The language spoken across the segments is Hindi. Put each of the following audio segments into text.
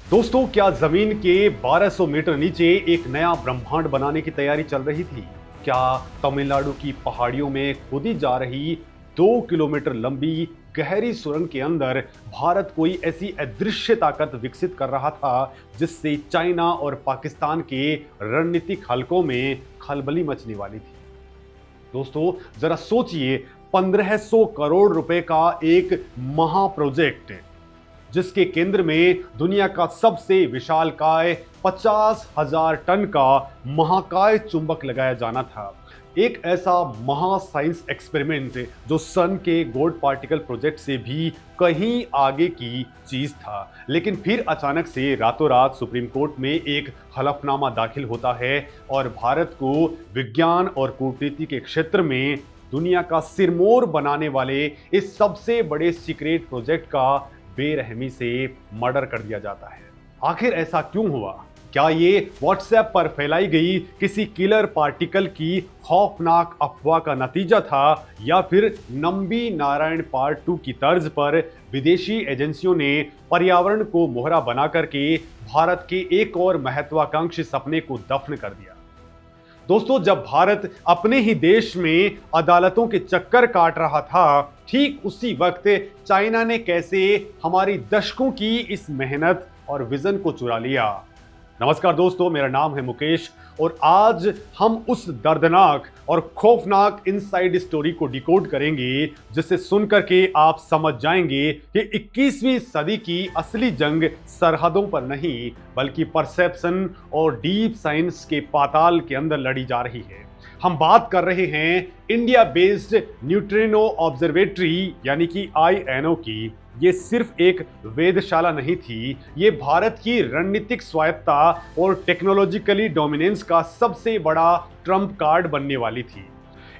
दोस्तों, क्या जमीन के 1200 मीटर नीचे एक नया ब्रह्मांड बनाने की तैयारी चल रही थी? क्या तमिलनाडु की पहाड़ियों में खोदी जा रही 2 किलोमीटर लंबी गहरी सुरंग के अंदर भारत कोई ऐसी अदृश्य ताकत विकसित कर रहा था जिससे चाइना और पाकिस्तान के रणनीतिक हलकों में खलबली मचने वाली थी? दोस्तों, जरा सोचिए, 1500 करोड़ रुपए का एक महा प्रोजेक्ट जिसके केंद्र में दुनिया का सबसे विशालकाय 50,000 टन का महाकाय चुंबक लगाया जाना था। एक ऐसा महा साइंस एक्सपेरिमेंट जो सन के गॉड पार्टिकल प्रोजेक्ट से भी कहीं आगे की चीज था। लेकिन फिर अचानक से रातों रात सुप्रीम कोर्ट में एक हलफनामा दाखिल होता है और भारत को विज्ञान और कूटनीति के क्षेत्र में दुनिया का सिरमौर बनाने वाले इस सबसे बड़े सीक्रेट प्रोजेक्ट का बेरहमी से मर्डर कर दिया जाता है। आखिर ऐसा क्यों हुआ? क्या ये व्हाट्सएप पर फैलाई गई किसी किलर पार्टिकल की खौफनाक अफवाह का नतीजा था, या फिर नंबी नारायण पार्ट 2 की तर्ज पर विदेशी एजेंसियों ने पर्यावरण को मोहरा बना करके भारत के एक और महत्वाकांक्षी सपने को दफन कर दिया? दोस्तों, जब भारत अपने ही देश में अदालतों के चक्कर काट रहा था, ठीक उसी वक्त चाइना ने कैसे हमारी दशकों की इस मेहनत और विजन को चुरा लिया। नमस्कार दोस्तों, मेरा नाम है मुकेश और आज हम उस दर्दनाक और खौफनाक इनसाइड स्टोरी को डिकोड करेंगे जिसे सुनकर के आप समझ जाएंगे कि 21वीं सदी की असली जंग सरहदों पर नहीं बल्कि परसेप्शन और डीप साइंस के पाताल के अंदर लड़ी जा रही है। हम बात कर रहे हैं इंडिया बेस्ड न्यूट्रिनो ऑब्जर्वेटरी यानी कि INO की। ये सिर्फ एक वेधशाला नहीं थी, ये भारत की रणनीतिक स्वायत्तता और टेक्नोलॉजिकली डोमिनेंस का सबसे बड़ा ट्रम्प कार्ड बनने वाली थी।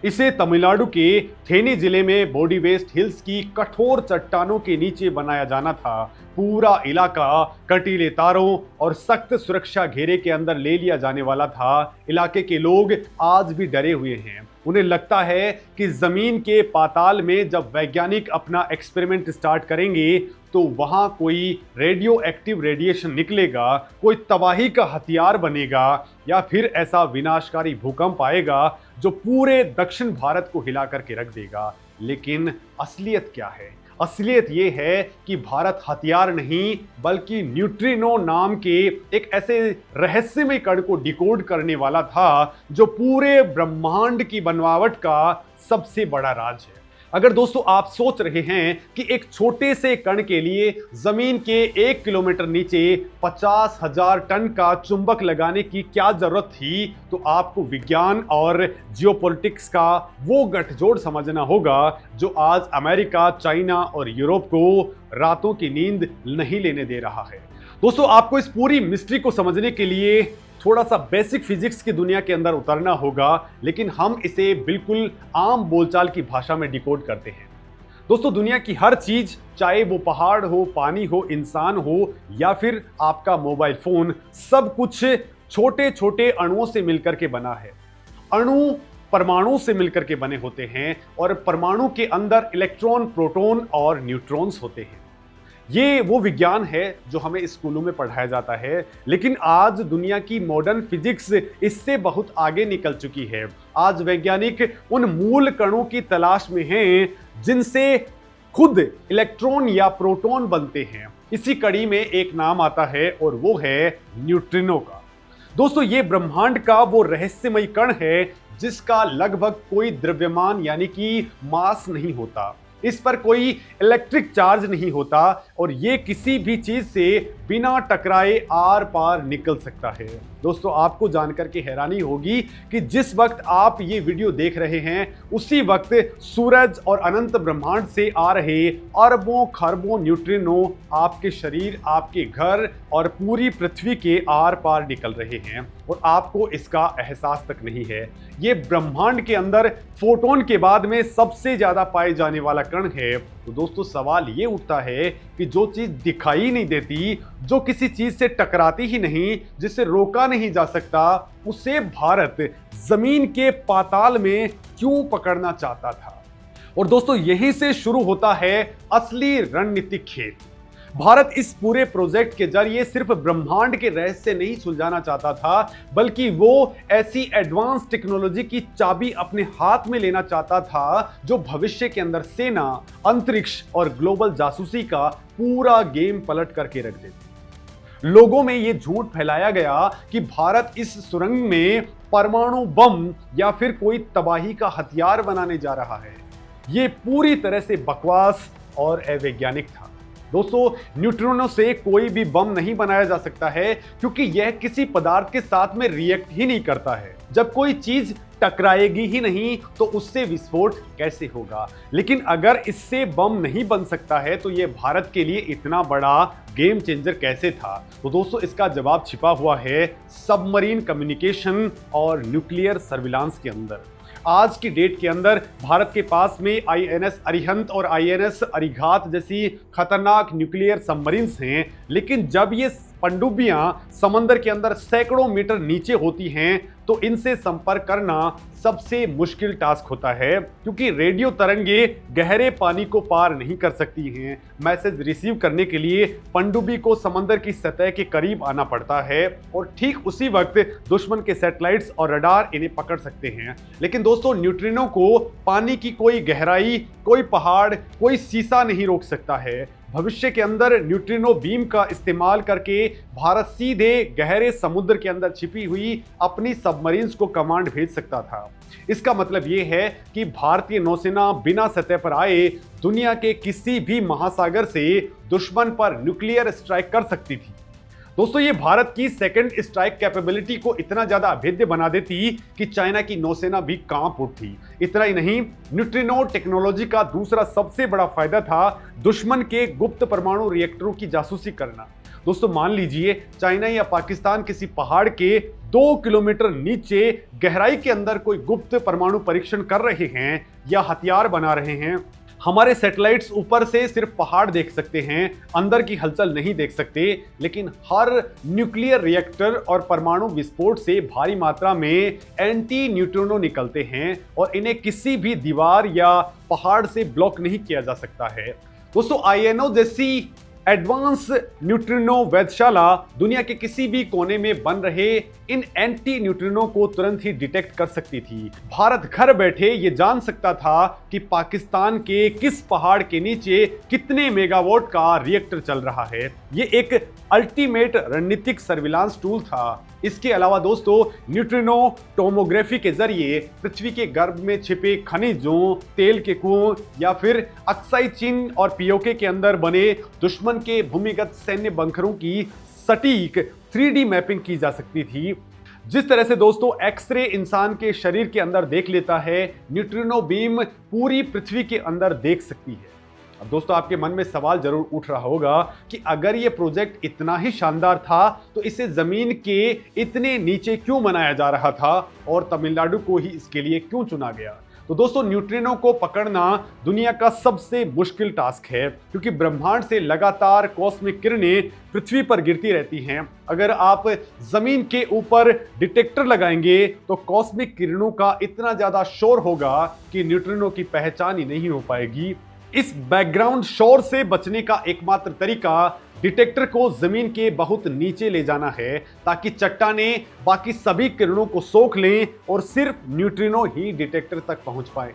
इसे तमिलनाडु के थेनी जिले में बॉडी वेस्ट हिल्स की कठोर चट्टानों के नीचे बनाया जाना था। पूरा इलाका कटीले तारों और सख्त सुरक्षा घेरे के अंदर ले लिया जाने वाला था। इलाके के लोग आज भी डरे हुए हैं। उन्हें लगता है कि जमीन के पाताल में जब वैज्ञानिक अपना एक्सपेरिमेंट स्टार्ट करेंगे तो वहां कोई रेडियो एक्टिव रेडिएशन निकलेगा, कोई तबाही का हथियार बनेगा, या फिर ऐसा विनाशकारी भूकंप आएगा जो पूरे दक्षिण भारत को हिला करके रख देगा। लेकिन असलियत क्या है? असलियत ये है कि भारत हथियार नहीं बल्कि न्यूट्रिनो नाम के एक ऐसे रहस्यमय कण को डिकोड करने वाला था जो पूरे ब्रह्मांड की बनवावट का सबसे बड़ा राज है। अगर दोस्तों आप सोच रहे हैं कि एक छोटे से कण के लिए जमीन के 1 किलोमीटर नीचे 50,000 टन का चुंबक लगाने की क्या जरूरत थी, तो आपको विज्ञान और जियोपॉलिटिक्स का वो गठजोड़ समझना होगा जो आज अमेरिका, चाइना और यूरोप को रातों की नींद नहीं लेने दे रहा है। दोस्तों, आपको इस पूरी मिस्ट्री को समझने के लिए थोड़ा सा बेसिक फिजिक्स की दुनिया के अंदर उतरना होगा, लेकिन हम इसे बिल्कुल आम बोलचाल की भाषा में डिकोड करते हैं। दोस्तों, दुनिया की हर चीज, चाहे वो पहाड़ हो, पानी हो, इंसान हो या फिर आपका मोबाइल फोन, सब कुछ छोटे छोटे अणुओं से मिलकर के बना है। अणु परमाणु से मिलकर के बने होते हैं और परमाणु के अंदर इलेक्ट्रॉन, प्रोटॉन और न्यूट्रॉन्स होते हैं। ये वो विज्ञान है जो हमें स्कूलों में पढ़ाया जाता है, लेकिन आज दुनिया की मॉडर्न फिजिक्स इससे बहुत आगे निकल चुकी है। आज वैज्ञानिक उन मूल कणों की तलाश में हैं जिनसे खुद इलेक्ट्रॉन या प्रोटॉन बनते हैं। इसी कड़ी में एक नाम आता है और वो है न्यूट्रिनो का। दोस्तों, ये ब्रह्मांड का वो रहस्यमय कण है जिसका लगभग कोई द्रव्यमान यानी कि मास नहीं होता, इस पर कोई इलेक्ट्रिक चार्ज नहीं होता और ये किसी भी चीज से बिना टकराए आर पार निकल सकता है। दोस्तों, आपको जानकर के हैरानी होगी कि जिस वक्त आप ये वीडियो देख रहे हैं उसी वक्त सूरज और अनंत ब्रह्मांड से आ रहे अरबों खरबों न्यूट्रिनो आपके शरीर, आपके घर और पूरी पृथ्वी के आर पार निकल रहे हैं और आपको इसका एहसास तक नहीं है। ये ब्रह्मांड के अंदर फोटोन के बाद में सबसे ज्यादा पाए जाने वाला कण है। तो दोस्तों, सवाल ये उठता है कि जो चीज दिखाई नहीं देती, जो किसी चीज से टकराती ही नहीं, जिसे रोका नहीं जा सकता, उसे भारत जमीन के पाताल में क्यों पकड़ना चाहता था? और दोस्तों, यहीं से शुरू होता है असली रणनीतिक खेल। भारत इस पूरे प्रोजेक्ट के जरिए सिर्फ ब्रह्मांड के रहस्य नहीं सुलझाना चाहता था, बल्कि वो ऐसी एडवांस टेक्नोलॉजी की चाबी अपने हाथ में लेना चाहता था जो भविष्य के अंदर सेना, अंतरिक्ष और ग्लोबल जासूसी का पूरा गेम पलट करके रख देती। लोगों में यह झूठ फैलाया गया कि भारत इस सुरंग में परमाणु बम या फिर कोई तबाही का हथियार बनाने जा रहा है। यह पूरी तरह से बकवास और अवैज्ञानिक था। दोस्तों, न्यूट्रिनो से कोई भी बम नहीं बनाया जा सकता है, क्योंकि यह किसी पदार्थ के साथ में रिएक्ट ही नहीं करता है। जब कोई चीज टकराएगी ही नहीं तो उससे विस्फोट कैसे होगा। लेकिन अगर इससे बम नहीं बन सकता है तो यह भारत के लिए इतना बड़ा गेम चेंजर कैसे था? तो दोस्तों, इसका जवाब छिपा हुआ है सबमरीन कम्युनिकेशन और न्यूक्लियर सर्विलांस के अंदर। आज की डेट के अंदर भारत के पास में आईएनएस अरिहंत और आईएनएस अरिघात जैसी खतरनाक न्यूक्लियर सबमरीन्स हैं, लेकिन जब ये पनडुब्बियां समंदर के अंदर सैकड़ों मीटर नीचे होती हैं तो इनसे संपर्क करना सबसे मुश्किल टास्क होता है, क्योंकि रेडियो तरंगे गहरे पानी को पार नहीं कर सकती हैं। मैसेज रिसीव करने के लिए पनडुब्बी को समंदर की सतह के करीब आना पड़ता है और ठीक उसी वक्त दुश्मन के सैटेलाइट्स और रडार इन्हें पकड़ सकते हैं। लेकिन दोस्तों, न्यूट्रिनो को पानी की कोई गहराई, कोई पहाड़, कोई शीशा नहीं रोक सकता है। भविष्य के अंदर न्यूट्रिनो बीम का इस्तेमाल करके भारत सीधे गहरे समुद्र के अंदर छिपी हुई अपनी सबमरीन्स को कमांड भेज सकता था। इसका मतलब यह है कि भारतीय नौसेना बिना सतह पर आए दुनिया के किसी भी महासागर से दुश्मन पर न्यूक्लियर स्ट्राइक कर सकती थी। दोस्तों, ये भारत की सेकंड स्ट्राइक कैपेबिलिटी को इतना ज्यादा अभेद्य बना देती कि चाइना की नौसेना भी कांप उठती। इतना ही नहीं, न्यूट्रिनो टेक्नोलॉजी का दूसरा सबसे बड़ा फायदा था दुश्मन के गुप्त परमाणु रिएक्टरों की जासूसी करना। दोस्तों, मान लीजिए चाइना या पाकिस्तान किसी पहाड़ के 2 किलोमीटर नीचे गहराई के अंदर कोई गुप्त परमाणु परीक्षण कर रहे हैं या हथियार बना रहे हैं। हमारे सैटेलाइट्स ऊपर से सिर्फ पहाड़ देख सकते हैं, अंदर की हलचल नहीं देख सकते, लेकिन हर न्यूक्लियर रिएक्टर और परमाणु विस्फोट से भारी मात्रा में एंटी न्यूट्रिनो निकलते हैं और इन्हें किसी भी दीवार या पहाड़ से ब्लॉक नहीं किया जा सकता है। दोस्तों, आईएनओ जैसी एडवांस न्यूट्रिनो वेधशाला दुनिया के किसी भी कोने में बन रहे इन एंटी न्यूट्रिनो को तुरंत ही डिटेक्ट कर सकती थी। भारत घर बैठे ये जान सकता था कि पाकिस्तान के किस पहाड़ के नीचे कितने मेगावाट का रिएक्टर चल रहा है। ये एक अल्टीमेट रणनीतिक सर्विलांस टूल था। इसके अलावा दोस्तों, न्यूट्रिनो टोमोग्राफी के जरिए पृथ्वी के गर्भ में छिपे खनिजों, तेल के कुओं या फिर अक्साई चीन और पीओके के अंदर बने दुश्मन के भूमिगत सैन्य बंकरों की सटीक 3D मैपिंग की जा सकती थी। जिस तरह से दोस्तों एक्सरे इंसान के शरीर के अंदर देख लेता है, न्यूट्रिनो बीम पूरी पृथ्वी के अंदर देख सकती है। अब दोस्तों, आपके मन में सवाल जरूर उठ रहा होगा कि अगर ये प्रोजेक्ट इतना ही शानदार था तो इसे जमीन के इतने नीचे क्यों बनाया जा रहा था और तमिलनाडु को ही इसके लिए क्यों चुना गया? तो दोस्तों, न्यूट्रिनो को पकड़ना दुनिया का सबसे मुश्किल टास्क है, क्योंकि ब्रह्मांड से लगातार कॉस्मिक किरणें पृथ्वी पर गिरती रहती हैं। अगर आप जमीन के ऊपर डिटेक्टर लगाएंगे तो कॉस्मिक किरणों का इतना ज्यादा शोर होगा कि न्यूट्रिनो की पहचान ही नहीं हो पाएगी। इस बैकग्राउंड शोर से बचने का एकमात्र तरीका डिटेक्टर को जमीन के बहुत नीचे ले जाना है, ताकि चट्टानें बाकी सभी किरणों को सोख लें और सिर्फ न्यूट्रिनो ही डिटेक्टर तक पहुंच पाए।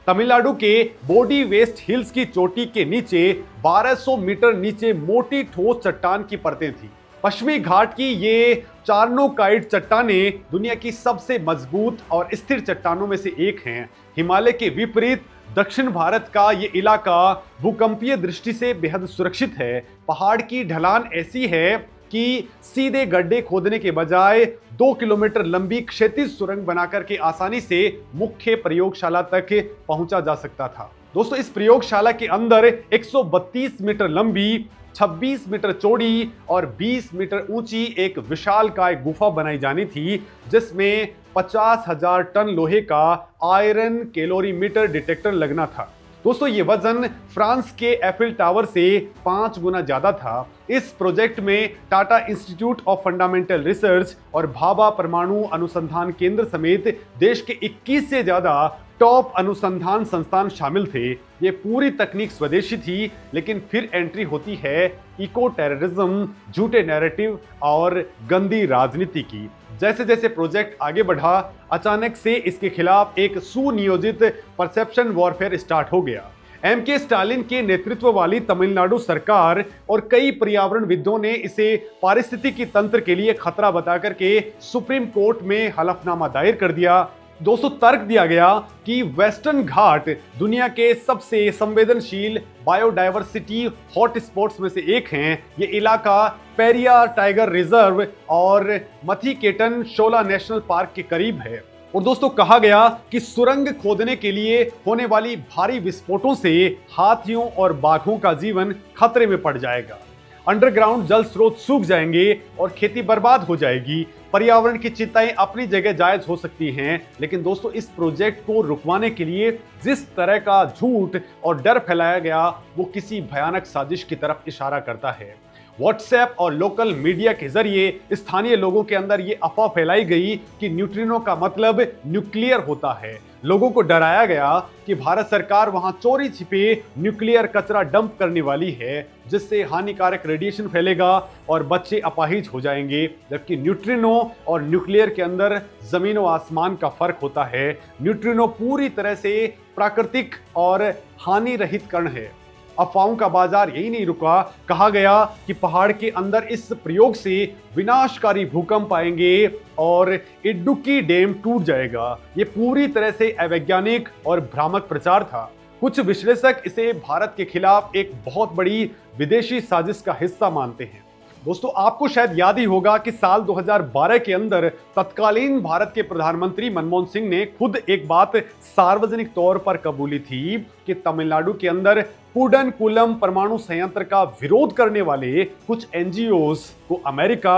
तमिलनाडु के बॉडी वेस्ट हिल्स की चोटी के नीचे 1200 मीटर नीचे मोटी ठोस चट्टान की परतें थी। पश्चिमी घाट की ये चार्नोकाइट चट्टानें दुनिया की सबसे मजबूत और स्थिर चट्टानों में से एक हैं। हिमालय के विपरीत दक्षिण भारत का ये इलाका भूकंपीय दृष्टि से बेहद सुरक्षित है। पहाड़ की ढलान ऐसी है कि सीधे गड्ढे खोदने के बजाय 2 किलोमीटर लंबी क्षैतिज सुरंग बनाकर के आसानी से मुख्य प्रयोगशाला तक पहुंचा जा सकता था। दोस्तों, इस प्रयोगशाला के अंदर 132 मीटर लंबी, 26 मीटर चौड़ी और 20 मीटर ऊंची एक विशालकाय गुफा बनाई जानी थी, जिसमें 50,000 टन लोहे का आयरन कैलोरीमीटर डिटेक्टर लगना था। दोस्तों ये वजन फ्रांस के एफिल टावर से 5 गुना ज्यादा था। इस प्रोजेक्ट में Tata institute of fundamental research और भाभा परमाणु अनुसंधान केंद्र समेत देश के 21 से ज्यादा टॉप अनुसंधान संस्थान शामिल थे। ये पूरी तकनीक स्वदेशी थी, लेकिन फिर एंट्री होती है इको टेररिज्म, झूठे नैरेटिव और गंदी राजनीति की। जैसे जैसे प्रोजेक्ट आगे बढ़ा, अचानक से इसके खिलाफ एक सुनियोजित परसेप्शन वॉरफेयर स्टार्ट हो गया। एमके स्टालिन के नेतृत्व वाली तमिलनाडु सरकार और कई पर्यावरणविदों ने इसे पारिस्थितिकी तंत्र के लिए खतरा बताकर के सुप्रीम कोर्ट में हलफनामा दायर कर दिया। दोस्तों तर्क दिया गया कि वेस्टर्न घाट दुनिया के सबसे संवेदनशील बायोडायवर्सिटी हॉटस्पॉट्स में से एक हैं। ये इलाका पेरियार टाइगर रिजर्व और मथिकेटन शोला नेशनल पार्क के करीब है। और दोस्तों कहा गया कि सुरंग खोदने के लिए होने वाली भारी विस्फोटों से हाथियों और बाघों का जीवन खतरे में पड़ जाएगा। अंडरग्राउंड जल स्रोत सूख जाएंगे और खेती बर्बाद हो जाएगी। पर्यावरण की चिंताएं अपनी जगह जायज हो सकती हैं, लेकिन दोस्तों इस प्रोजेक्ट को रुकवाने के लिए जिस तरह का झूठ और डर फैलाया गया, वो किसी भयानक साजिश की तरफ इशारा करता है। व्हाट्सएप और लोकल मीडिया के जरिए स्थानीय लोगों के अंदर ये अफवाह फैलाई गई कि न्यूट्रिनो का मतलब न्यूक्लियर होता है। लोगों को डराया गया कि भारत सरकार वहां चोरी छिपे न्यूक्लियर कचरा डंप करने वाली है, जिससे हानिकारक रेडिएशन फैलेगा और बच्चे अपाहिज हो जाएंगे। जबकि न्यूट्रिनो और न्यूक्लियर के अंदर जमीन और आसमान का फर्क होता है। न्यूट्रिनो पूरी तरह से प्राकृतिक और हानि रहित कण है। अफवाहों का बाजार यही नहीं रुका। कहा गया कि पहाड़ के अंदर इस प्रयोग से विनाशकारी भूकंप आएंगे और इडुक्की डैम टूट जाएगा। ये पूरी तरह से अवैज्ञानिक और भ्रामक प्रचार था। कुछ विश्लेषक इसे भारत के खिलाफ एक बहुत बड़ी विदेशी साजिश का हिस्सा मानते हैं। दोस्तों आपको शायद याद ही होगा कि साल 2012 के अंदर तत्कालीन भारत के प्रधानमंत्री मनमोहन सिंह ने खुद एक बात सार्वजनिक तौर पर कबूली थी कि तमिलनाडु के अंदर कुडनकुलम परमाणु संयंत्र का विरोध करने वाले कुछ एनजीओज को अमेरिका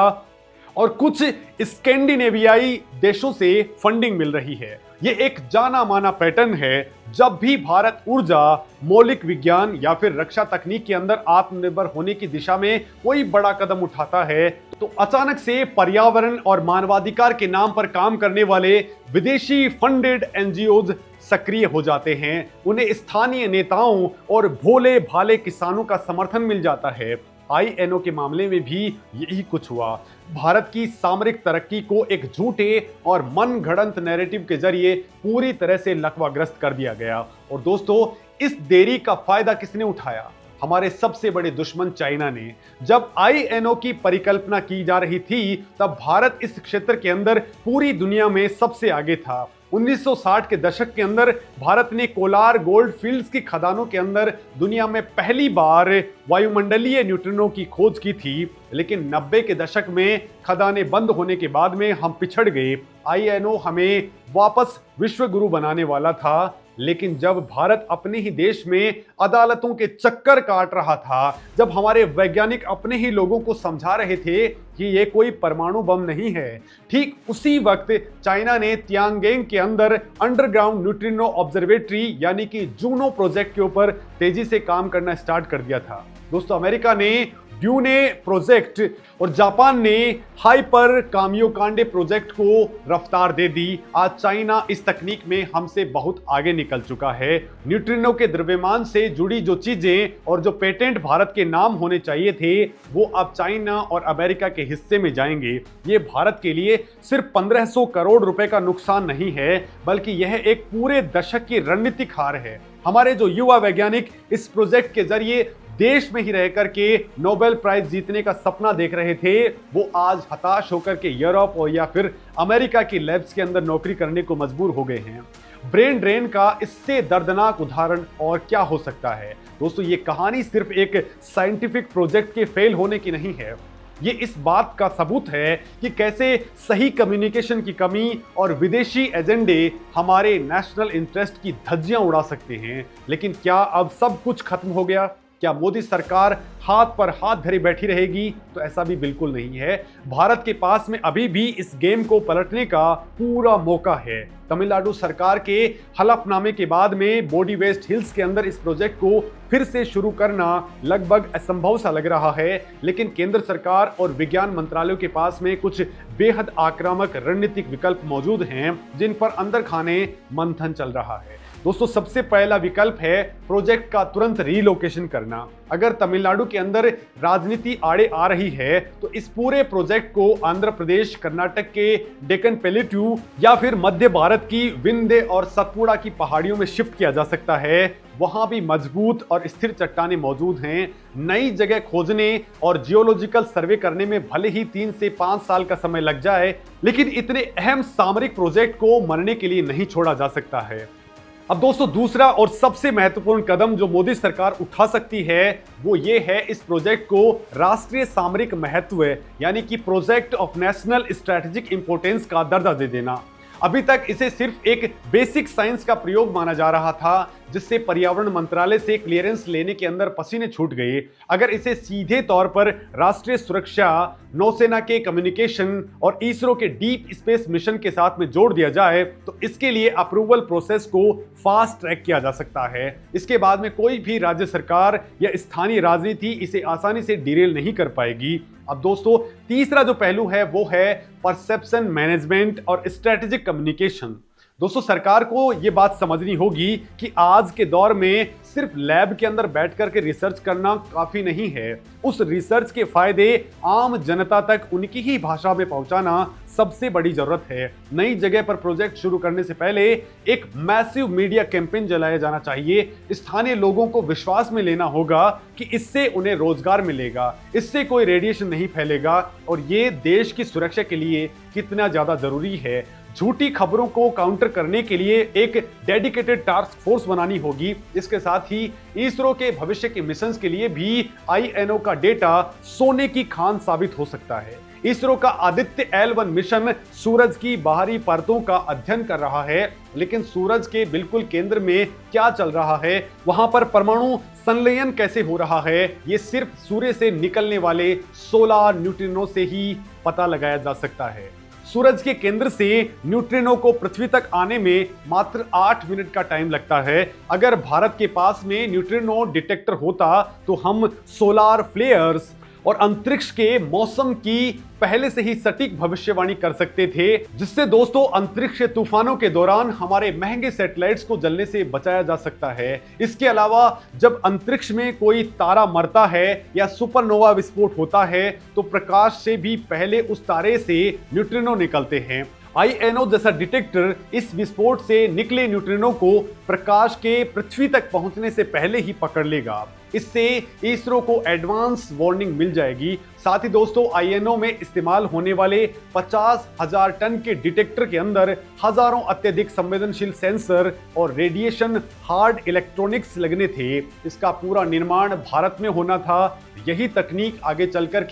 और कुछ स्कैंडिनेवियाई देशों से फंडिंग मिल रही है। ये एक जाना माना पैटर्न है। जब भी भारत ऊर्जा, मौलिक विज्ञान या फिर रक्षा तकनीक के अंदर आत्मनिर्भर होने की दिशा में कोई बड़ा कदम उठाता है, तो अचानक से पर्यावरण और मानवाधिकार के नाम पर काम करने वाले विदेशी फंडेड एनजीओज सक्रिय हो जाते हैं। उन्हें स्थानीय नेताओं और भोले भाले किसानों का समर्थन मिल जाता है। आईएनओ के मामले में भी यही कुछ हुआ। भारत की सामरिक तरक्की को एक झूठे और मनगढ़ंत नैरेटिव के जरिए पूरी तरह से लकवाग्रस्त कर दिया गया। और दोस्तों इस देरी का फायदा किसने उठाया? हमारे सबसे बड़े दुश्मन चाइना ने। जब आईएनओ की परिकल्पना की जा रही थी, तब भारत इस क्षेत्र के अंदर पूरी दुनिया में सबसे आगे था। 1960 के दशक के अंदर भारत ने कोलार गोल्ड फील्ड्स की खदानों के अंदर दुनिया में पहली बार वायुमंडलीय न्यूट्रिनो की खोज की थी। लेकिन 90 के दशक में खदानें बंद होने के बाद में हम पिछड़ गए। आईएनओ हमें वापस विश्व गुरु बनाने वाला था, लेकिन जब भारत अपने ही देश में अदालतों के चक्कर काट रहा था, जब हमारे वैज्ञानिक अपने ही लोगों को समझा रहे थे कि ये कोई परमाणु बम नहीं है, ठीक उसी वक्त चाइना ने तियांगेंग के अंदर अंडरग्राउंड न्यूट्रिनो ऑब्जर्वेटरी यानी कि जूनो प्रोजेक्ट के ऊपर तेजी से काम करना स्टार्ट कर दिया था। दोस्तों अमेरिका ने ड्यूने प्रोजेक्ट और जापान ने हाइपर कामियोकांडे प्रोजेक्ट को रफ्तार दे दी। आज चाइना इस तकनीक में हमसे बहुत आगे निकल चुका है। न्यूट्रिनो के द्रव्यमान से जुड़ी जो चीजें और जो पेटेंट भारत के नाम होने चाहिए थे, वो अब चाइना और अमेरिका के हिस्से में जाएंगे। ये भारत के लिए सिर्फ 1500 करोड़ रुपए का नुकसान नहीं है, बल्कि यह एक पूरे दशक की रणनीतिक हार है। हमारे जो युवा वैज्ञानिक इस प्रोजेक्ट के जरिए देश में ही रह करके नोबेल प्राइज जीतने का सपना देख रहे थे, वो आज हताश होकर के यूरोप और या फिर अमेरिका की लैब्स के अंदर नौकरी करने को मजबूर हो गए हैं। ब्रेन ड्रेन का इससे दर्दनाक उदाहरण और क्या हो सकता है? दोस्तों ये कहानी सिर्फ एक साइंटिफिक प्रोजेक्ट के फेल होने की नहीं है, ये इस बात का सबूत है कि कैसे सही कम्युनिकेशन की कमी और विदेशी एजेंडे हमारे नेशनल इंटरेस्ट की धज्जियां उड़ा सकते हैं। लेकिन क्या अब सब कुछ खत्म हो गया? क्या मोदी सरकार हाथ पर हाथ धरे बैठी रहेगी? तो ऐसा भी बिल्कुल नहीं है। भारत के पास में अभी भी इस गेम को पलटने का पूरा मौका है। तमिलनाडु सरकार के हलफनामे के बाद में बॉडी वेस्ट हिल्स के अंदर इस प्रोजेक्ट को फिर से शुरू करना लगभग असंभव सा लग रहा है, लेकिन केंद्र सरकार और विज्ञान मंत्रालयों के पास में कुछ बेहद आक्रामक रणनीतिक विकल्प मौजूद हैं जिन पर अंदर खाने मंथन चल रहा है। दोस्तों, सबसे पहला विकल्प है प्रोजेक्ट का तुरंत रीलोकेशन करना। अगर तमिलनाडु के अंदर राजनीति आड़े आ रही है तो इस पूरे प्रोजेक्ट को आंध्र प्रदेश, कर्नाटक के डेक्कन प्लेट्यू या फिर मध्य भारत की विंध्य और सतपुड़ा की पहाड़ियों में शिफ्ट किया जा सकता है। वहां भी मजबूत और स्थिर चट्टानें मौजूद हैं। नई जगह खोजने और जियोलॉजिकल सर्वे करने में भले ही 3 से 5 साल का समय लग जाए, लेकिन इतने अहम सामरिक प्रोजेक्ट को मरने के लिए नहीं छोड़ा जा सकता है। अब दोस्तों, दूसरा और सबसे महत्वपूर्ण कदम जो मोदी सरकार उठा सकती है वो ये है इस प्रोजेक्ट को राष्ट्रीय सामरिक महत्व यानी कि project of national strategic importance का दर्जा दे देना। अभी तक इसे सिर्फ एक बेसिक साइंस का प्रयोग माना जा रहा था, जिससे पर्यावरण मंत्रालय से क्लियरेंस लेने के अंदर पसीने छूट गए। अगर इसे सीधे तौर पर राष्ट्रीय सुरक्षा, नौसेना के कम्युनिकेशन और इसरो के डीप स्पेस मिशन के साथ में जोड़ दिया जाए तो इसके लिए अप्रूवल प्रोसेस को फास्ट ट्रैक किया जा सकता है। इसके बाद में कोई भी राज्य सरकार या स्थानीय राजनीति इसे आसानी से डिरेल नहीं कर पाएगी। अब दोस्तों, तीसरा जो पहलू है वो है परसेप्शन मैनेजमेंट और स्ट्रेटेजिक कम्युनिकेशन। दोस्तों, सरकार को ये बात समझनी होगी कि आज के दौर में सिर्फ लैब के अंदर बैठ कर के रिसर्च करना काफी नहीं है। उस रिसर्च के फायदे आम जनता तक उनकी ही भाषा में पहुंचाना सबसे बड़ी जरूरत है। नई जगह पर प्रोजेक्ट शुरू करने से पहले एक मैसिव मीडिया कैंपेन चलाया जाना चाहिए। स्थानीय लोगों को विश्वास में लेना होगा कि इससे उन्हें रोजगार मिलेगा, इससे कोई रेडिएशन नहीं फैलेगा और ये देश की सुरक्षा के लिए कितना ज्यादा जरूरी है। झूठी खबरों को काउंटर करने के लिए एक डेडिकेटेड टास्क फोर्स बनानी होगी। इसके साथ ही इसरो के भविष्य के मिशंस के लिए भी INO का डेटा सोने की खान साबित हो सकता है। इसरो का आदित्य L1 मिशन सूरज की बाहरी परतों का अध्ययन कर रहा है, लेकिन सूरज के बिल्कुल केंद्र में क्या चल रहा है, वहां पर परमाणु संलयन कैसे हो रहा है, ये सिर्फ सूर्य से निकलने वाले सोलर न्यूट्रिनो से ही पता लगाया जा सकता है। सूरज के केंद्र से न्यूट्रिनो को पृथ्वी तक आने में मात्र 8 मिनट का टाइम लगता है। अगर भारत के पास में न्यूट्रिनो डिटेक्टर होता तो हम सोलार फ्लेयर्स और अंतरिक्ष के मौसम की पहले से ही सटीक भविष्यवाणी कर सकते थे, जिससे दोस्तों अंतरिक्ष तूफानों के दौरान हमारे महंगे सैटेलाइट्स को जलने से बचाया जा सकता है। इसके अलावा जब अंतरिक्ष में कोई तारा मरता है या सुपरनोवा विस्फोट होता है तो प्रकाश से भी पहले उस तारे से न्यूट्रिनो निकलते हैं। INO जैसा डिटेक्टर इस विस्फोट से निकले न्यूट्रिनो को प्रकाश के पृथ्वी तक पहुंचने से पहले ही पकड़ लेगा। इससे इसरो को एडवांस वार्निंग मिल जाएगी। साथ ही दोस्तों, INO में इस्तेमाल होने वाले 50,000 टन के डिटेक्टर के अंदर हजारों अत्यधिक संवेदनशील सेंसर और रेडिएशन हार्ड इलेक्ट्रॉनिक्स लगने थे। इसका पूरा निर्माण भारत में होना था। यही तकनीक आगे चलकर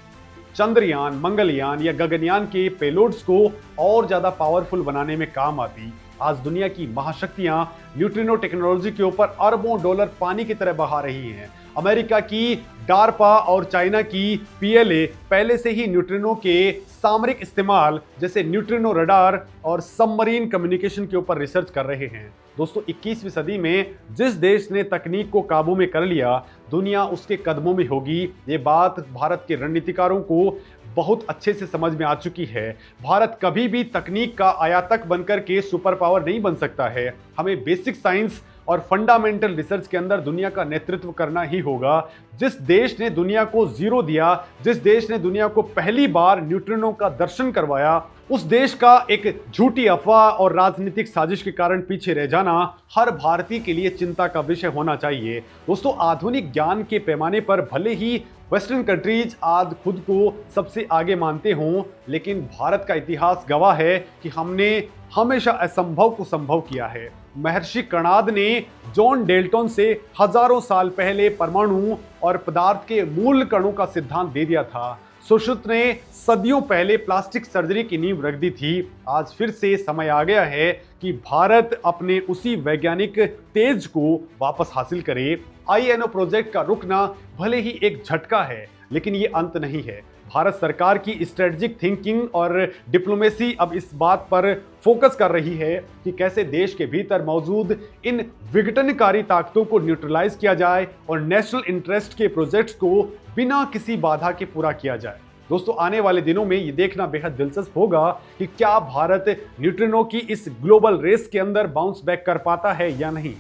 चंद्रयान, मंगलयान या गगनयान के पेलोड्स को और ज्यादा पावरफुल बनाने में काम आती। आज दुनिया की महाशक्तियां न्यूट्रिनो टेक्नोलॉजी के ऊपर अरबों डॉलर पानी की तरह बहा रही हैं। अमेरिका की डार्पा और चाइना की PLA पहले से ही न्यूट्रिनो के सामरिक इस्तेमाल जैसे न्यूट्रिनो रडार और सबमरीन कम्युनिकेशन के ऊपर रिसर्च कर रहे हैं। दोस्तों, 21वीं सदी में जिस देश ने तकनीक को काबू में कर लिया, दुनिया उसके कदमों में होगी। ये बात भारत के रणनीतिकारों को बहुत अच्छे से समझ में आ चुकी है। भारत कभी भी तकनीक का आयातक बनकर के सुपर पावर नहीं बन सकता है। हमें बेसिक साइंस और फंडामेंटल रिसर्च के अंदर दुनिया का नेतृत्व करना ही होगा। जिस देश ने दुनिया को जीरो दिया, जिस देश ने दुनिया को पहली बार न्यूट्रिनो का दर्शन करवाया, उस देश का एक झूठी अफवाह और राजनीतिक साजिश के कारण पीछे रह जाना हर भारतीय के लिए चिंता का विषय होना चाहिए। दोस्तों, आधुनिक ज्ञान के पैमाने पर भले ही वेस्टर्न कंट्रीज आज खुद को सबसे आगे मानते हों, लेकिन भारत का इतिहास गवाह है कि हमने हमेशा असंभव को संभव किया है। महर्षि कर्णाद ने जॉन डेल्टन से हजारों साल पहले परमाणु और पदार्थ के मूल कणों का सिद्धांत दे दिया था। सुश्रुत ने सदियों पहले प्लास्टिक सर्जरी की नींव रख दी थी। आज फिर से समय आ गया है कि भारत अपने उसी वैज्ञानिक तेज को वापस हासिल करे। आईएनओ प्रोजेक्ट का रुकना भले ही एक झटका है, लेकिन ये अंत नहीं है। भारत सरकार की स्ट्रेटेजिक थिंकिंग और डिप्लोमेसी अब इस बात पर फोकस कर रही है कि कैसे देश के भीतर मौजूद इन विघटनकारी ताकतों को न्यूट्रलाइज किया जाए और नेशनल इंटरेस्ट के प्रोजेक्ट्स को बिना किसी बाधा के पूरा किया जाए। दोस्तों, आने वाले दिनों में ये देखना बेहद दिलचस्प होगा कि क्या भारत न्यूट्रिनो की इस ग्लोबल रेस के अंदर बाउंस बैक कर पाता है या नहीं।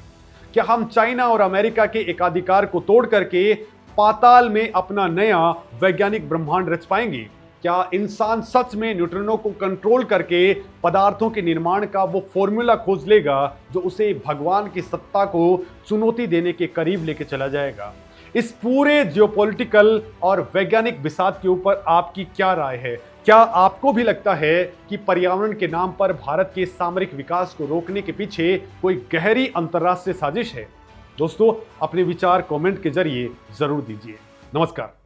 क्या हम चाइना और अमेरिका के एकाधिकार को तोड़ करके पाताल में अपना नया वैज्ञानिक ब्रह्मांड रच पाएंगे? क्या इंसान सच में न्यूट्रिनो को कंट्रोल करके पदार्थों के निर्माण का वो फॉर्मूला खोज लेगा जो उसे भगवान की सत्ता को चुनौती देने के करीब लेके चला जाएगा? इस पूरे जियोपॉलिटिकल और वैज्ञानिक विषाद के ऊपर आपकी क्या राय है? क्या आपको भी लगता है कि पर्यावरण के नाम पर भारत के सामरिक विकास को रोकने के पीछे कोई गहरी अंतर्राष्ट्रीय साजिश है? दोस्तों, अपने विचार कमेंट के जरिए जरूर दीजिए। नमस्कार।